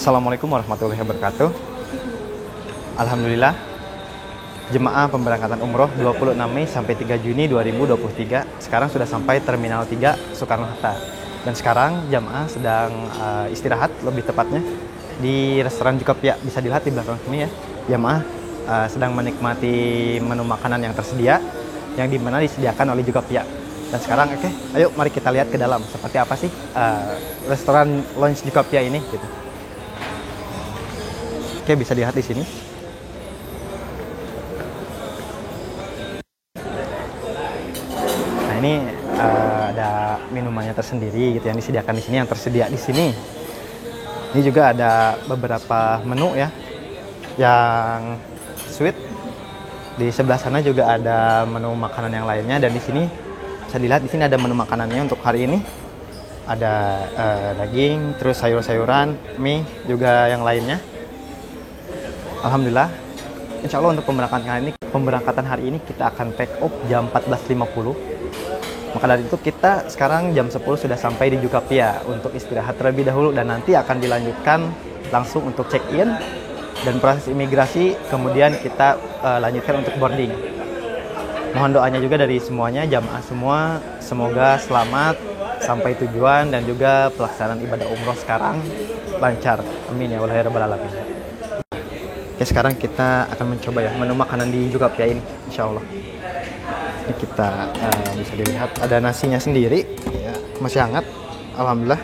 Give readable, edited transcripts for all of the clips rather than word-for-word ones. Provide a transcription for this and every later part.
Assalamualaikum warahmatullahi wabarakatuh. Alhamdulillah, jemaah pemberangkatan umroh 26 Mei sampai 3 Juni 2023 sekarang sudah sampai Terminal 3 Soekarno-Hatta. Dan sekarang jemaah sedang istirahat, lebih tepatnya di restoran Jukapia. Bisa dilihat di belakang sini ya. Jemaah sedang menikmati menu makanan yang tersedia, yang dimana disediakan oleh Jukapia. Dan sekarang oke, ayo mari kita lihat ke dalam seperti apa sih restoran lounge Jukapia ini gitu. Oke, bisa dilihat di sini. Nah, ini ada minumannya tersendiri gitu yang disediakan di sini, yang tersedia di sini. Ini juga ada beberapa menu ya yang sweet. Di sebelah sana juga ada menu makanan yang lainnya, dan di sini bisa dilihat di sini ada menu makanannya untuk hari ini. Ada daging, terus sayur-sayuran, mie, juga yang lainnya. Alhamdulillah, insya Allah untuk pemberangkatan hari ini kita akan take off jam 14.50. Maka dari itu kita sekarang jam 10 sudah sampai di Jukapia untuk istirahat terlebih dahulu, dan nanti akan dilanjutkan langsung untuk check-in dan proses imigrasi, kemudian kita lanjutkan untuk boarding. Mohon doanya juga dari semuanya, jamaah semua, semoga selamat sampai tujuan dan juga pelaksanaan ibadah umroh sekarang lancar. Amin ya Allah ya rabbal alamin. Oke, sekarang kita akan mencoba ya menu makanan di Jukapia ini, insya Allah. Ini kita bisa dilihat ada nasinya sendiri, ya, masih hangat, alhamdulillah.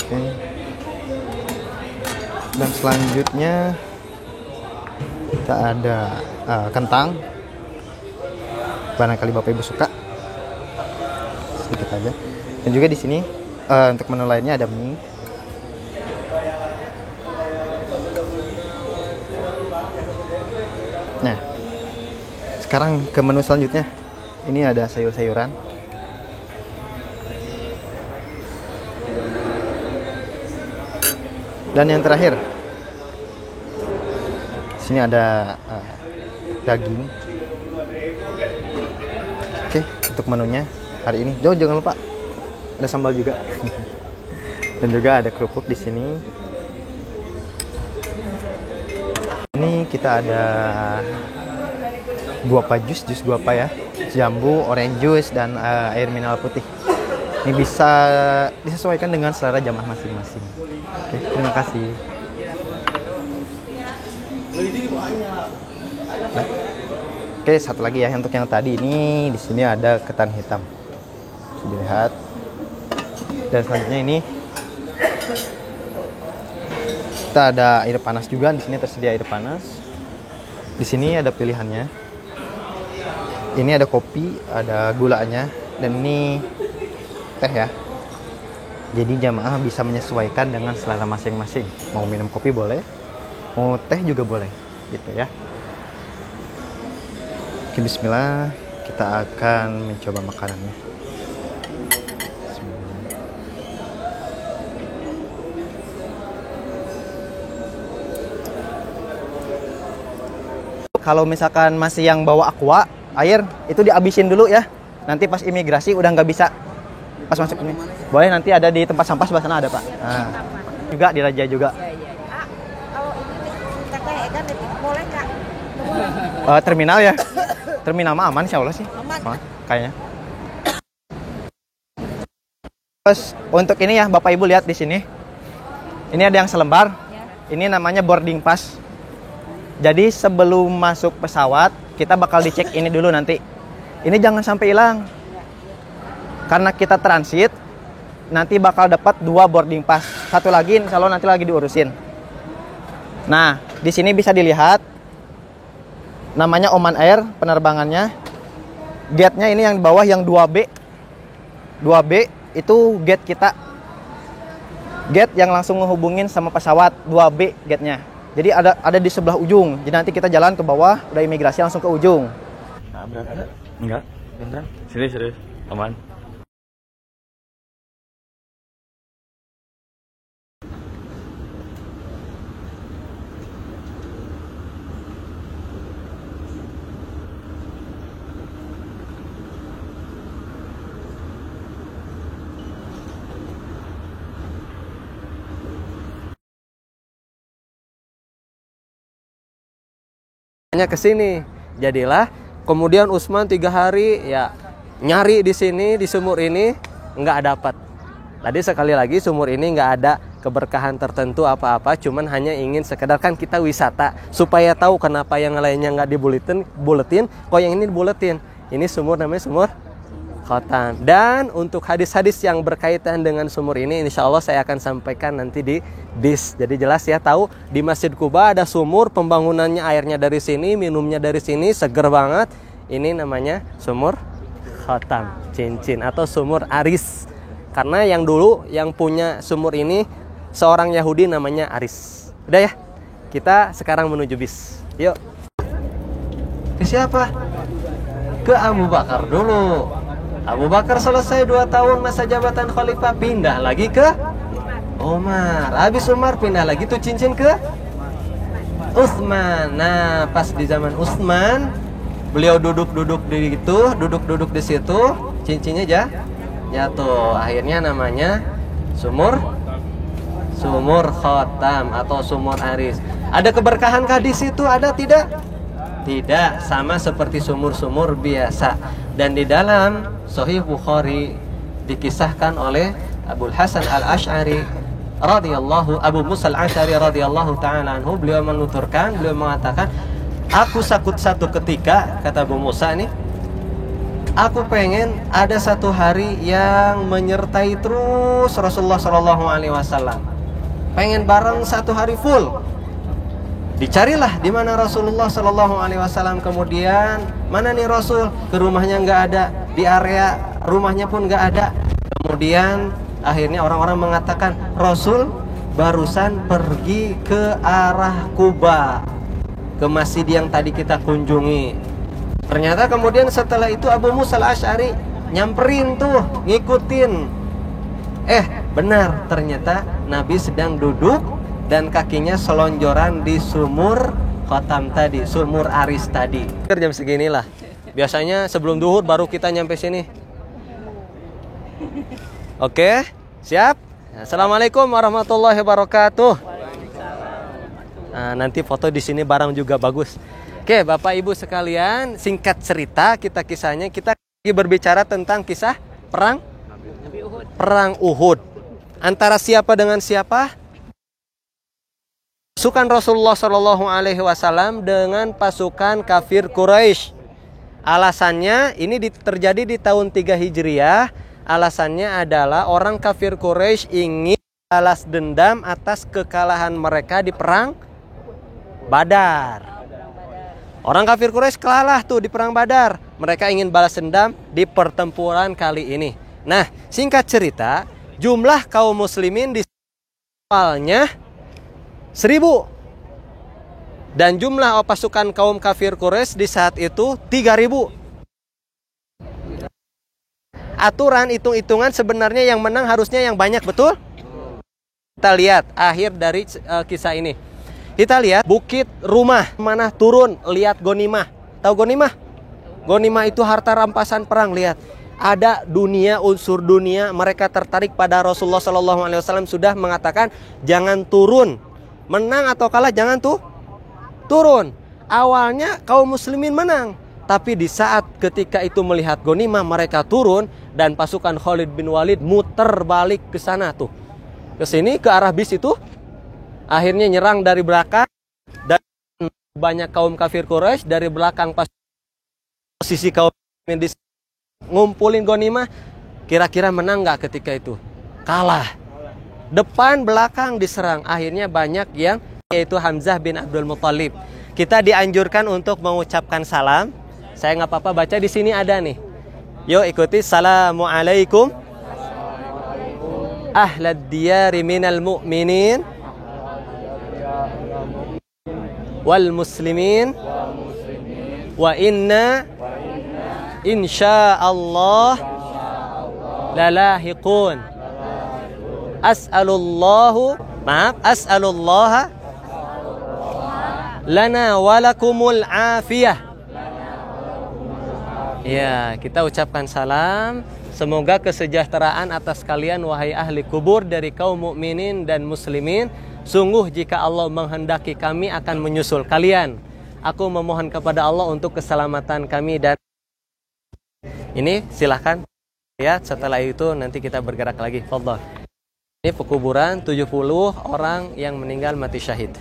Oke. Dan selanjutnya kita ada kentang, barangkali Bapak Ibu suka, sedikit aja. Dan juga di sini untuk menu lainnya ada mie. Nah, sekarang ke menu selanjutnya. Ini ada sayur-sayuran. Dan yang terakhir, sini ada daging. Oke, untuk menunya hari ini. Jangan lupa ada sambal juga. Dan juga ada kerupuk di sini. Ini kita ada guava jus guava ya, jambu, orange juice, dan air mineral putih. Ini bisa disesuaikan dengan selera jamaah masing-masing. Oke, terima kasih. Nah, oke, satu lagi ya untuk yang tadi ini, di sini ada ketan hitam. Bisa dilihat. Dan selanjutnya ini kita ada air panas juga. Di sini tersedia air panas. Di sini ada pilihannya. Ini ada kopi, ada gulanya, dan ini teh ya. Jadi jamaah bisa menyesuaikan dengan selera masing-masing. Mau minum kopi boleh, mau teh juga boleh, gitu ya. Oke, bismillah, kita akan mencoba makanannya. Kalau misalkan masih yang bawa aqua, air, itu dihabisin dulu ya. Nanti pas imigrasi udah nggak bisa pas masuk ini. Boleh, nanti ada di tempat sampah sebelah sana ada, Pak. Nah, juga di Raja juga. Kalau ini teteh Egan boleh nggak? Terminal ya. Terminal mah aman, insya Allah sih. Aman. Kayaknya. Terus untuk ini ya, Bapak Ibu lihat di sini. Ini ada yang selembar. Ya. Ini namanya boarding pass. Jadi sebelum masuk pesawat, kita bakal dicek ini dulu nanti. Ini jangan sampai hilang. Karena kita transit, nanti bakal dapat 2 boarding pass. Satu lagi, insya Allah nanti lagi diurusin. Nah, di sini bisa dilihat. Namanya Oman Air, penerbangannya. Gate-nya ini yang di bawah, yang 2B. 2B itu gate kita. Gate yang langsung menghubungin sama pesawat, 2B gate-nya. Jadi ada di sebelah ujung. Jadi nanti kita jalan ke bawah, udah imigrasi langsung ke ujung. Nah, berangkat? Enggak, beneran. Serius, aman. ke sini. Jadilah kemudian Utsman 3 hari ya nyari di sini di sumur ini nggak dapat. Tadi sekali lagi sumur ini nggak ada keberkahan tertentu apa-apa, cuman hanya ingin sekedar kan kita wisata supaya tahu kenapa yang lainnya nggak dibuletin, kok yang ini dibuletin. Ini sumur namanya sumur Khotam. Dan untuk hadis-hadis yang berkaitan dengan sumur ini insya Allah saya akan sampaikan nanti di dis. Jadi jelas ya, tahu di Masjid Kuba ada sumur, pembangunannya airnya dari sini, minumnya dari sini, seger banget. Ini namanya sumur Khotam, cincin atau sumur Aris. Karena yang dulu yang punya sumur ini seorang Yahudi namanya Aris. Udah ya, kita sekarang menuju bis. Yuk. Ke siapa? Ke Abu Bakar dulu. Abu Bakar selesai 2 tahun masa jabatan khalifah, pindah lagi ke Umar. Habis Umar pindah lagi tuh cincin ke Utsman. Nah, pas di zaman Utsman, beliau duduk-duduk di situ, cincinnya jatuh. Akhirnya namanya sumur Khotam atau sumur Aris. Ada keberkahan di situ? Ada tidak? Tidak, sama seperti sumur-sumur biasa. Dan di dalam Sahih Bukhari dikisahkan oleh Abu Musa al-Asy'ari radhiyallahu taala anhu, beliau mengatakan, aku satu ketika, kata Abu Musa nih, aku pengen ada satu hari yang menyertai terus Rasulullah Shallallahu Alaihi Wasallam. Pengen bareng satu hari full. Dicarilah di mana Rasulullah Shallallahu Alaihi Wasallam. Kemudian mana nih Rasul? Ke rumahnya nggak ada, di area rumahnya pun nggak ada. Kemudian akhirnya orang-orang mengatakan Rasul barusan pergi ke arah Kuba, ke masjid yang tadi kita kunjungi. Ternyata kemudian setelah itu Abu Musa al-Asy'ari nyamperin tuh, ngikutin. Benar, ternyata Nabi sedang duduk dan kakinya selonjoran di sumur Khotam tadi, sumur Aris tadi. Jam seginilah. Biasanya sebelum duhur baru kita nyampe sini. Oke, siap? Assalamualaikum warahmatullahi wabarakatuh. Nah, nanti foto di sini barang juga bagus. Oke, Bapak Ibu sekalian, singkat cerita kisahnya kita lagi berbicara tentang kisah perang Uhud. Antara siapa dengan siapa? Pasukan Rasulullah Shallallahu Alaihi Wasallam dengan pasukan kafir Quraisy. Alasannya ini terjadi di tahun 3 Hijriah. Alasannya adalah orang kafir Quraisy ingin balas dendam atas kekalahan mereka di perang Badar. Orang kafir Quraisy kalah tuh di perang Badar. Mereka ingin balas dendam di pertempuran kali ini. Nah, singkat cerita, jumlah kaum muslimin di awalnya 1000 dan jumlah pasukan kaum kafir Quraisy di saat itu 3000. Aturan hitung-hitungan sebenarnya yang menang harusnya yang banyak, betul? Kita lihat akhir dari kisah ini. Kita lihat bukit rumah mana turun, lihat Ghanimah. Tahu Ghanimah? Ghanimah itu harta rampasan perang. Lihat, ada dunia, unsur dunia, mereka tertarik pada Rasulullah Shallallahu Alaihi Wasallam sudah mengatakan jangan turun. Menang atau kalah jangan turun. Awalnya kaum muslimin menang, tapi di saat ketika itu melihat Ghanimah mereka turun dan pasukan Khalid bin Walid muter balik ke sana tuh. Ke sini ke arah bis itu. Akhirnya nyerang dari belakang dan banyak kaum kafir Quraisy dari belakang posisi kaum muslimin ngumpulin Ghanimah. Kira-kira menang nggak ketika itu? Kalah. Depan belakang diserang, akhirnya banyak yang yaitu Hamzah bin Abdul Muthalib. Kita dianjurkan untuk mengucapkan salam. Saya nggak apa-apa baca di sini ada nih. Yuk ikuti. Assalamualaikum ahlad diyari minal mu'minin wal muslimin wa inna insyaallah lalahiqun. As'alullaha lana walakumul afiyah. Ya, kita ucapkan salam. Semoga kesejahteraan atas kalian wahai ahli kubur dari kaum mukminin dan muslimin. Sungguh jika Allah menghendaki kami akan menyusul kalian. Aku memohon kepada Allah untuk keselamatan kami dan ini silahkan lihat. Setelah itu nanti kita bergerak lagi. Fadhal. Ini pekuburan 70 orang yang meninggal mati syahid.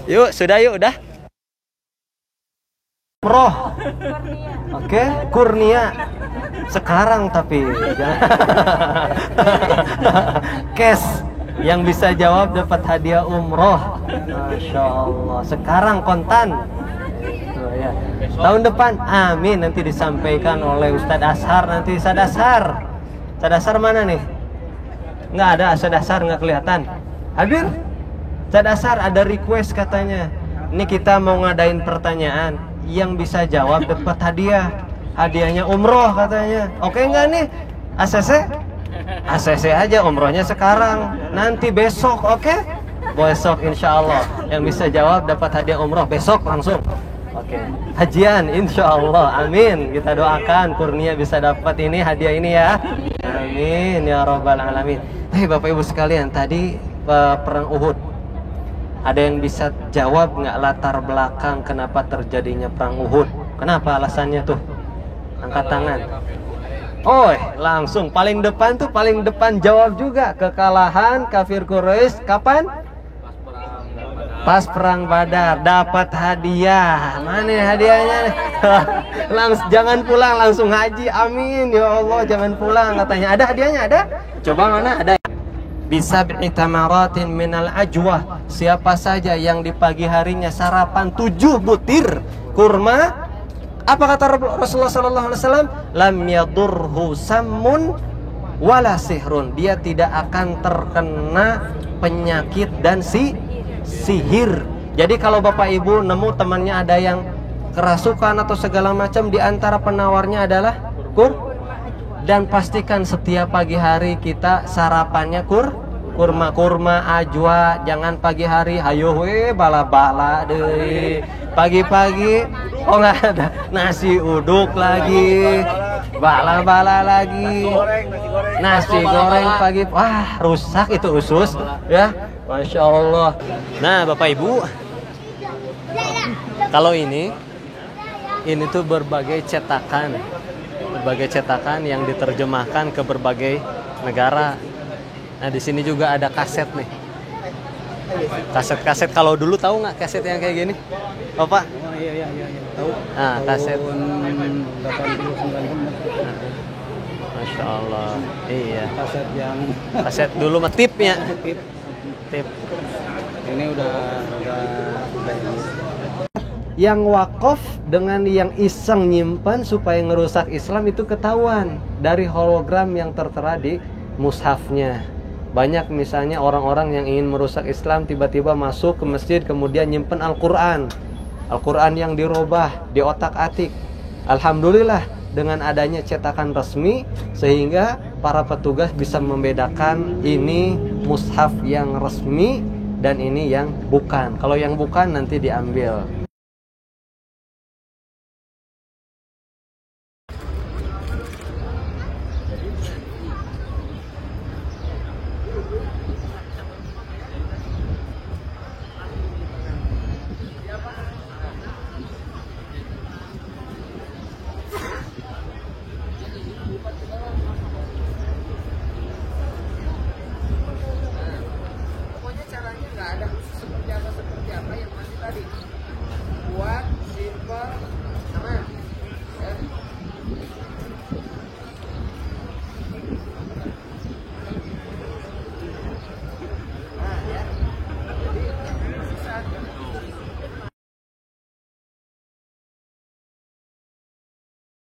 Yuk, sudah yuk, udah. Roh. Oke, kurnia. Sekarang tapi cash yang bisa jawab dapat hadiah umroh. Masya Allah. Sekarang kontan. Tuh, ya. Tahun depan, amin. Nanti disampaikan oleh Ustadz Ashar. Nanti Ustadz Ashar. Ustadz Ashar mana nih? Nggak ada, Ustadz Ashar nggak kelihatan. Hadir. Ustadz Ashar ada request katanya. Ini kita mau ngadain pertanyaan, yang bisa jawab dapat hadiah. Hadiahnya umroh katanya. Oke nggak nih? ACC? ACC aja, umrohnya sekarang. Nanti besok, oke? Besok insya Allah. Yang bisa jawab dapat hadiah umroh besok langsung. Oke. Hajian insya Allah. Amin. Kita doakan kurnia bisa dapat ini hadiah ini ya. Amin ya rabbal alamin. Hei Bapak Ibu sekalian, tadi perang Uhud. Ada yang bisa jawab nggak latar belakang kenapa terjadinya perang Uhud? Kenapa alasannya tuh? Angkat tangan. Oh, langsung paling depan tuh, paling depan jawab juga. Kekalahan kafir Quraisy kapan? Pas perang Badar. Dapat hadiah. Mana hadiahnya? Langsung jangan pulang, langsung haji. Amin ya Allah, jangan pulang katanya. Ada hadiahnya? Ada? Coba mana ada? Bisa bi'tamaratin minal ajwah. Siapa saja yang di pagi harinya sarapan 7 butir kurma, apa kata Rasulullah SAW? Lam yadurhu sammun wala sihrun. Dia tidak akan terkena penyakit dan sihir. Jadi kalau Bapak Ibu nemu temannya ada yang kerasukan atau segala macam, di antara penawarnya adalah dan pastikan setiap pagi hari kita sarapannya kurma ajwa. Jangan pagi hari hayo we bala-bala deh. Pagi-pagi oh nggak ada nasi uduk lagi, bala-bala lagi, nasi goreng pagi. Wah rusak itu usus ya, Masya Allah. Nah Bapak Ibu, kalau ini tuh berbagai cetakan yang diterjemahkan ke berbagai negara. Nah di sini juga ada kaset nih. Kaset kalau dulu tahu nggak kaset yang kayak gini? Oh Pak? Oh, iya tahu. Nah kaset. 89. Masya Allah. Iya. Kaset dulu mah tipnya. Tip. Ini udah Yang wakaf dengan yang iseng nyimpan supaya ngerusak Islam itu ketahuan dari hologram yang tertera di mushafnya. Banyak misalnya orang-orang yang ingin merusak Islam tiba-tiba masuk ke masjid kemudian nyimpan Al-Quran yang dirubah, diotak-atik. Alhamdulillah dengan adanya cetakan resmi sehingga para petugas bisa membedakan ini mushaf yang resmi dan ini yang bukan. Kalau yang bukan nanti diambil.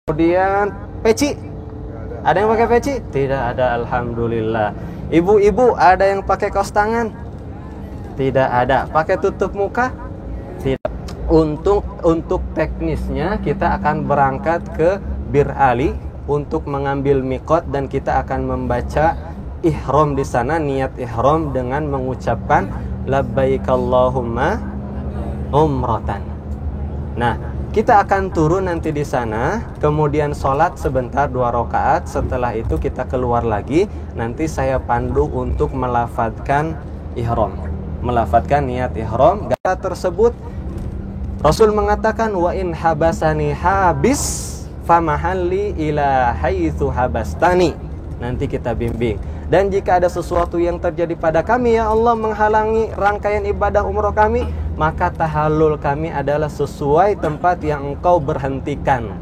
Kemudian peci. Ada yang pakai peci? Tidak ada, alhamdulillah. Ibu-ibu ada yang pakai kaos tangan? Tidak ada. Pakai tutup muka? Tidak. Untuk teknisnya kita akan berangkat ke Bir Ali untuk mengambil mikot dan kita akan membaca ihram di sana, niat ihram dengan mengucapkan labbaik Allahumma umratan. Nah, kita akan turun nanti di sana, kemudian sholat sebentar 2 rakaat. Setelah itu kita keluar lagi. Nanti saya pandu untuk melafadzkan ihram, melafadzkan niat ihram. Kata tersebut Rasul mengatakan wa in habasani habis famahalli ila haitsu habastani. Nanti kita bimbing. Dan jika ada sesuatu yang terjadi pada kami, ya Allah, menghalangi rangkaian ibadah umroh kami, maka tahallul kami adalah sesuai tempat yang engkau berhentikan.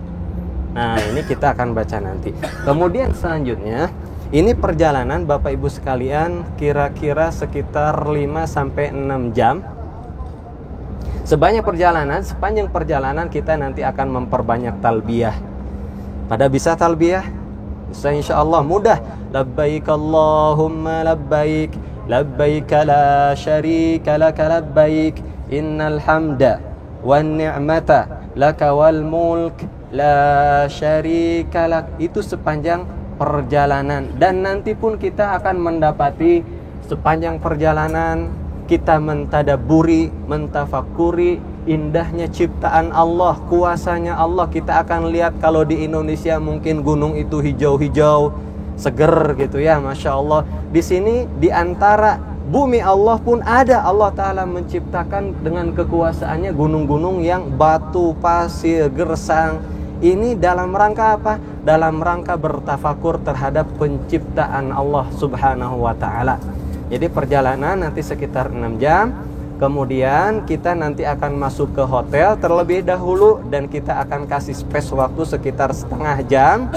Nah, ini kita akan baca nanti. Kemudian selanjutnya, ini perjalanan Bapak Ibu sekalian kira-kira sekitar 5-6 jam. Sepanjang perjalanan kita nanti akan memperbanyak talbiyah. Pada bisa talbiyah? Bisa, insyaallah mudah. Labbaik Allahumma labbaik, labbaik la syarika laka labbaik, innal hamda wan ni'mata laka wal mulk la syarika lak. Itu sepanjang perjalanan. Dan nanti pun kita akan mendapati sepanjang perjalanan kita mentadaburi, mentafakuri indahnya ciptaan Allah, kuasanya Allah. Kita akan lihat kalau di Indonesia mungkin gunung itu hijau-hijau, seger gitu ya, Masya Allah. Di sini di antara bumi Allah pun ada, Allah Ta'ala menciptakan dengan kekuasaannya gunung-gunung yang batu, pasir, gersang. Ini dalam rangka apa? Dalam rangka bertafakur terhadap penciptaan Allah Subhanahu wa Ta'ala. Jadi perjalanan nanti sekitar 6 jam. Kemudian kita nanti akan masuk ke hotel terlebih dahulu, dan kita akan kasih space waktu sekitar setengah jam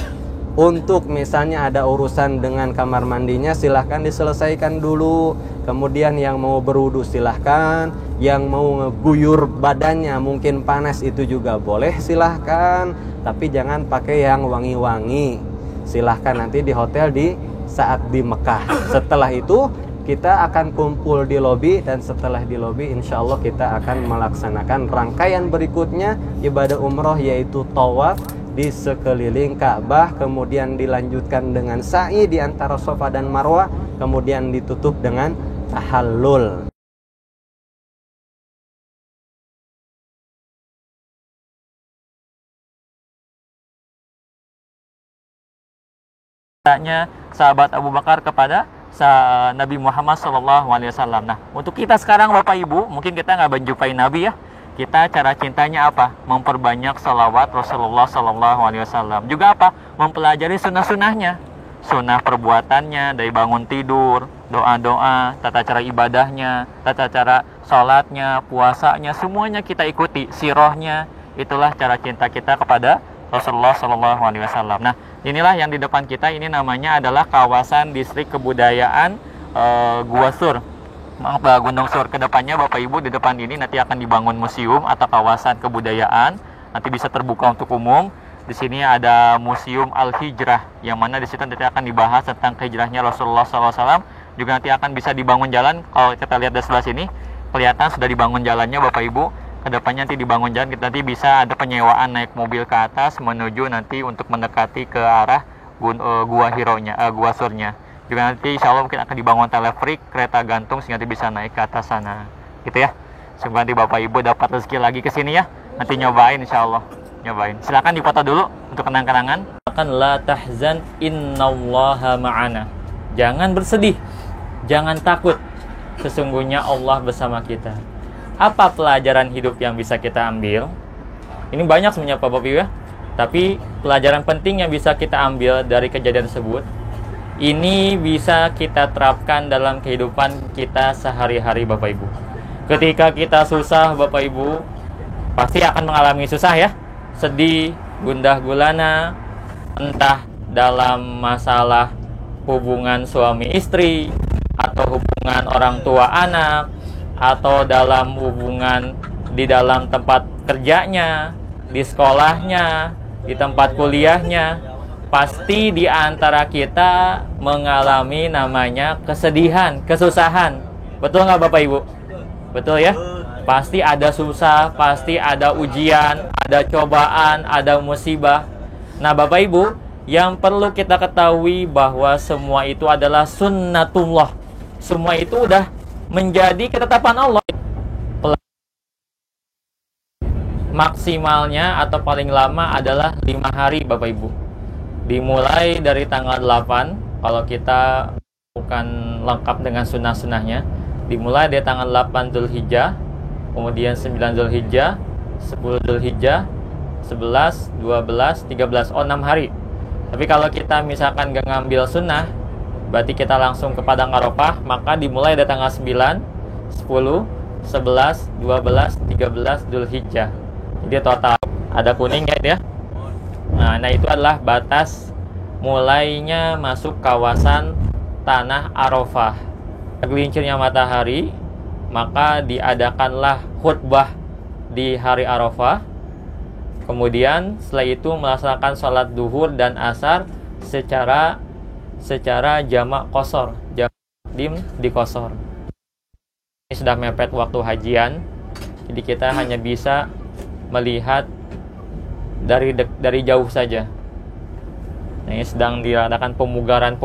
untuk misalnya ada urusan dengan kamar mandinya, silahkan diselesaikan dulu. Kemudian yang mau berwudu silahkan, yang mau ngeguyur badannya mungkin panas itu juga boleh, silahkan. Tapi jangan pakai yang wangi-wangi. Silahkan nanti di hotel di saat di Mekah. Setelah itu kita akan kumpul di lobi, dan setelah di lobi insya Allah kita akan melaksanakan rangkaian berikutnya ibadah umroh, yaitu tawaf di sekeliling Ka'bah, kemudian dilanjutkan dengan sa'i di antara Safa dan Marwah, kemudian ditutup dengan tahallul. Sahabat Abu Bakar kepada Nabi Muhammad SAW. Nah, untuk kita sekarang Bapak Ibu, mungkin kita nggak menjumpai Nabi ya. Kita cara cintanya apa? Memperbanyak salawat Rasulullah SAW. Juga apa? Mempelajari sunnah-sunnahnya, sunnah perbuatannya, dari bangun tidur, doa-doa, tata cara ibadahnya, tata cara sholatnya, puasanya, semuanya kita ikuti. Sirahnya, itulah cara cinta kita kepada Rasulullah SAW. Nah, inilah yang di depan kita, ini namanya adalah kawasan distrik kebudayaan Gua Sur. Gunung Sur. Kedepannya Bapak Ibu, di depan ini nanti akan dibangun museum atau kawasan kebudayaan. Nanti bisa terbuka untuk umum. Di sini ada Museum Al-Hijrah, yang mana di situ nanti akan dibahas tentang hijrahnya Rasulullah SAW. Juga nanti akan bisa dibangun jalan. Kalau kita lihat dari sebelah sini, kelihatan sudah dibangun jalannya Bapak Ibu. Kedepannya nanti dibangun jalan, kita nanti bisa ada penyewaan naik mobil ke atas menuju nanti untuk mendekati ke arah Gua Gua Surnya. Juga nanti insya Allah mungkin akan dibangun teleferik, kereta gantung, sehingga nanti bisa naik ke atas sana, gitu ya. Semoga nanti Bapak Ibu dapat rezeki lagi ke sini ya. Nanti nyobain insya Allah, nyobain. Silakan difoto dulu untuk kenang-kenangan. Akan la tahzan innallaha ma'ana. Jangan bersedih, jangan takut. Sesungguhnya Allah bersama kita. Apa pelajaran hidup yang bisa kita ambil? Ini banyak sebenarnya Bapak Ibu ya. Tapi pelajaran penting yang bisa kita ambil dari kejadian tersebut, ini bisa kita terapkan dalam kehidupan kita sehari-hari Bapak Ibu. Ketika kita susah Bapak Ibu, pasti akan mengalami susah ya. Sedih, gundah gulana, entah dalam masalah hubungan suami istri, atau hubungan orang tua anak, atau dalam hubungan di dalam tempat kerjanya, di sekolahnya, di tempat kuliahnya. Pasti di antara kita mengalami namanya kesedihan, kesusahan. Betul nggak Bapak Ibu? Betul ya? Pasti ada susah, pasti ada ujian, ada cobaan, ada musibah. Nah Bapak Ibu, Yang perlu kita ketahui bahwa semua itu adalah sunnatullah. Semua itu udah menjadi ketetapan Allah. Maksimalnya atau paling lama adalah 5 hari Bapak Ibu. Dimulai dari tanggal 8, kalau kita bukan lengkap dengan sunnah-sunnahnya, dimulai dari tanggal 8 Dzulhijjah, kemudian 9 Dzulhijjah, 10 Dzulhijjah, 11, 12, 13, 6 hari. Tapi kalau kita misalkan gak ngambil sunnah, berarti kita langsung ke Padang Arafah, maka dimulai dari tanggal 9, 10, 11, 12, 13 Dzulhijjah. Jadi total ada kuning ya dia. Nah, itu adalah batas mulainya masuk kawasan Tanah Arafah. Gelincirnya matahari, maka diadakanlah khutbah di hari Arafah. Kemudian setelah itu melaksanakan sholat duhur dan asar secara jamak qashar, jamak di qashar. Ini sudah mepet waktu hajian, jadi kita hanya bisa melihat dari jauh saja. Nah, ini sedang diadakan pemugaran.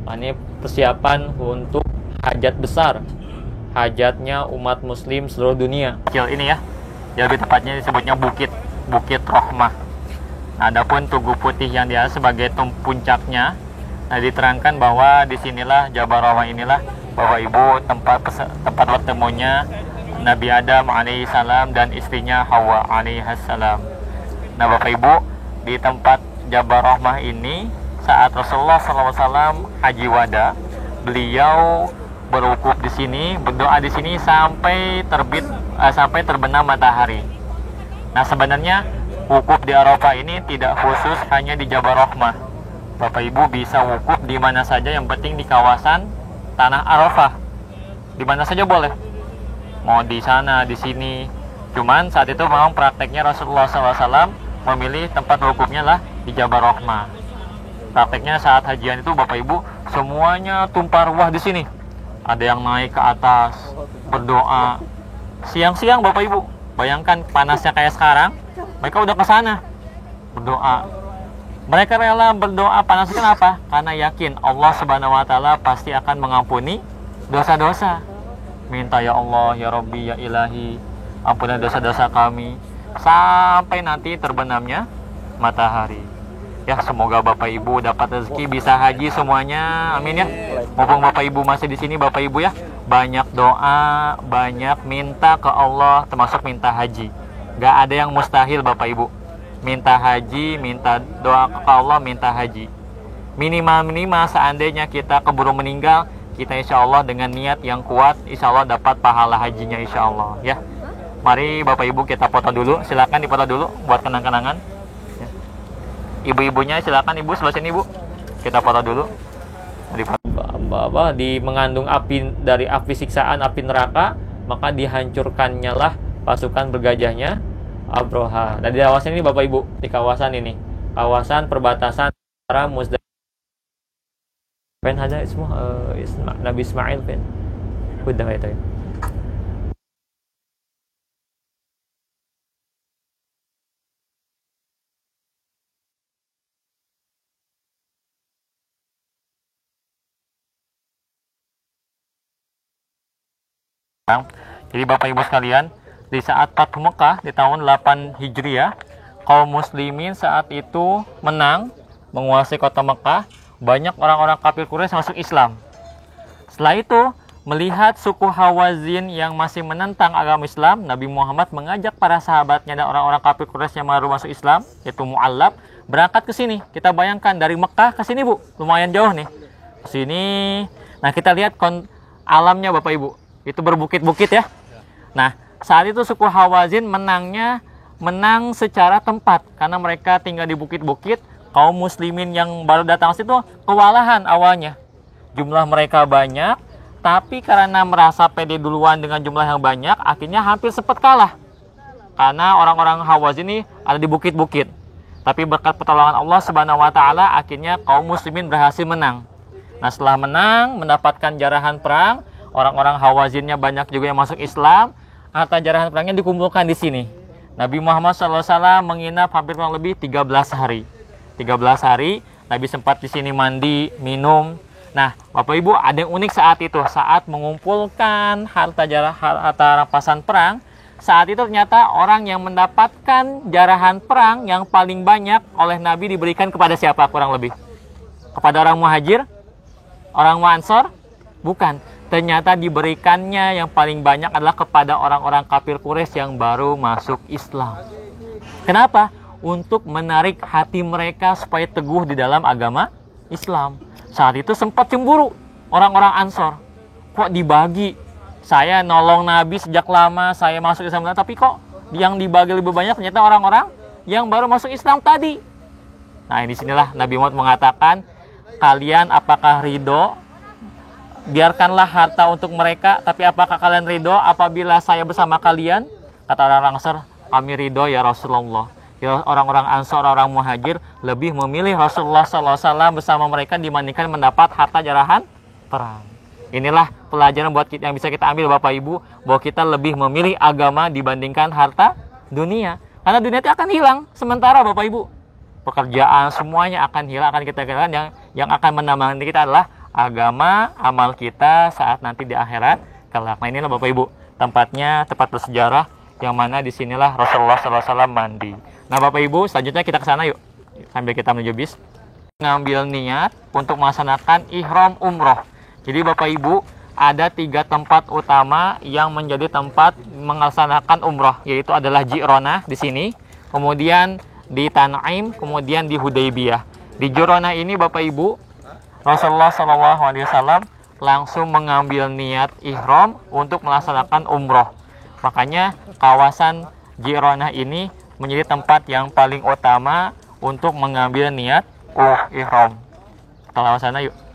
Ini persiapan untuk hajat besar, hajatnya umat muslim seluruh dunia. Kecil ini ya, lebih tepatnya disebutnya Bukit Rohmah. Nah, adapun Tugu Putih yang dia sebagai puncaknya, nah diterangkan bahwa disinilah Jabal Rahmah, inilah Bapak Ibu tempat bertemunya Nabi Adam alaihissalam dan istrinya Hawa alaihissalam. Nah Bapak Ibu, di tempat Jabal Rahmah ini saat Rasulullah SAW haji wada, beliau berwukuf di sini, berdoa di sini sampai terbenam matahari. Nah sebenarnya wukuf di Arafah ini tidak khusus hanya di Jabal Rahmah. Bapak Ibu bisa wukuf di mana saja, yang penting di kawasan Tanah Arafah. Di mana saja boleh. Mau di sana, di sini. Cuman saat itu memang prakteknya Rasulullah SAW memilih tempat wukufnya lah di Jabal Rahmah. Prakteknya saat hajian itu Bapak Ibu semuanya tumpah ruah di sini. Ada yang naik ke atas berdoa. Siang-siang Bapak Ibu, bayangkan panasnya kayak sekarang, mereka udah ke sana berdoa. Mereka rela berdoa panas itu kenapa? Karena yakin Allah Subhanahu wa taala pasti akan mengampuni dosa-dosa. Minta ya Allah, ya Rabbi, ya Ilahi, ampuni dosa-dosa kami sampai nanti terbenamnya matahari. Ya, semoga Bapak Ibu dapat rezeki bisa haji semuanya. Amin ya. Mumpung Bapak Ibu masih di sini Bapak Ibu ya, banyak doa, banyak minta ke Allah, termasuk minta haji. Gak ada yang mustahil Bapak Ibu. Minta haji, minta doa ke Allah, minta haji. Minimal seandainya kita keburu meninggal, kita insya Allah dengan niat yang kuat, insya Allah dapat pahala hajinya insya Allah ya. Mari Bapak Ibu kita foto dulu, silakan difoto dulu buat kenang-kenangan ya. Ibu-ibunya silakan Ibu sebelah sini Ibu, kita foto dulu. Di mengandung api dari api siksaan, api neraka, maka dihancurkannya lah pasukan bergajahnya Abroha. Dan di kawasan ini Bapak Ibu, di kawasan ini, kawasan perbatasan antara Muzdalifah pen ada semua Nabi Ismail pen udah itu ya. Jadi Bapak Ibu sekalian, di saat Fathu Mekah di tahun 8 Hijriah, kaum muslimin saat itu menang menguasai kota Mekah. Banyak orang-orang kafir Quraisy masuk Islam. Setelah itu, melihat suku Hawazin yang masih menentang agama Islam, Nabi Muhammad mengajak para sahabatnya dan orang-orang kafir Quraisy yang baru masuk Islam, yaitu Mu'allab, berangkat ke sini. Kita bayangkan dari Mekah ke sini Bu, lumayan jauh nih. Ke sini. Nah, kita lihat alamnya Bapak Ibu. Itu berbukit-bukit ya. Nah, saat itu suku Hawazin menang secara tempat karena mereka tinggal di bukit-bukit. Kaum muslimin yang baru datang situ kewalahan awalnya. Jumlah mereka banyak, tapi karena merasa pede duluan dengan jumlah yang banyak, akhirnya hampir sempat kalah. Karena orang-orang Hawazin ini ada di bukit-bukit. Tapi berkat pertolongan Allah Subhanahu wa taala, akhirnya kaum muslimin berhasil menang. Nah, setelah menang, mendapatkan jarahan perang, orang-orang Hawazinnya banyak juga yang masuk Islam. Harta jarahan perangnya dikumpulkan di sini. Nabi Muhammad SAW menginap hampir kurang lebih 13 hari. 13 hari. Nabi sempat di sini mandi, minum. Nah, Bapak Ibu, ada yang unik saat itu, saat mengumpulkan harta rampasan perang. Saat itu ternyata orang yang mendapatkan jarahan perang yang paling banyak oleh Nabi diberikan kepada siapa kurang lebih? Kepada orang Muhajir? Orang Ansor? Bukan. Ternyata diberikannya yang paling banyak adalah kepada orang-orang kafir Quraisy yang baru masuk Islam. Kenapa? Untuk menarik hati mereka supaya teguh di dalam agama Islam. Saat itu sempat cemburu orang-orang Ansor. Kok dibagi? Saya nolong Nabi sejak lama, saya masuk Islam, tapi kok yang dibagi lebih banyak ternyata orang-orang yang baru masuk Islam tadi. Nah, disinilah Nabi Muhammad mengatakan, kalian apakah ridho? Biarkanlah harta untuk mereka, tapi apakah kalian ridho apabila saya bersama kalian? Kata orang Ansor, kami ridho ya Rasulullah. Ya, orang-orang Ansor, orang Muhajir lebih memilih Rasulullah SAW bersama mereka dibandingkan mendapat harta jarahan perang. Inilah pelajaran buat kita yang bisa kita ambil Bapak Ibu, bahwa kita lebih memilih agama dibandingkan harta dunia. Karena dunia itu akan hilang sementara Bapak Ibu. Pekerjaan semuanya akan hilang, akan kita kehilangan. Yang akan menambah kita adalah agama, amal kita saat nanti di akhirat kelak. Nah, inilah Bapak Ibu tempatnya, tempat bersejarah yang mana disinilah Rasulullah SAW mandi. Nah, Bapak Ibu, selanjutnya kita ke sana yuk. Sambil kita menuju bis. Ngambil niat untuk melaksanakan ihram umroh. Jadi Bapak Ibu, ada 3 tempat utama yang menjadi tempat melaksanakan umroh, yaitu adalah Ji'ronah di sini, kemudian di Tan'im, kemudian di Hudaybiyah. Di Ji'ronah ini Bapak Ibu, Rasulullah SAW langsung mengambil niat ihram untuk melaksanakan umroh. Makanya kawasan Ji'ronah ini menjadi tempat yang paling utama untuk mengambil niat ihram. Kita lewat sana yuk.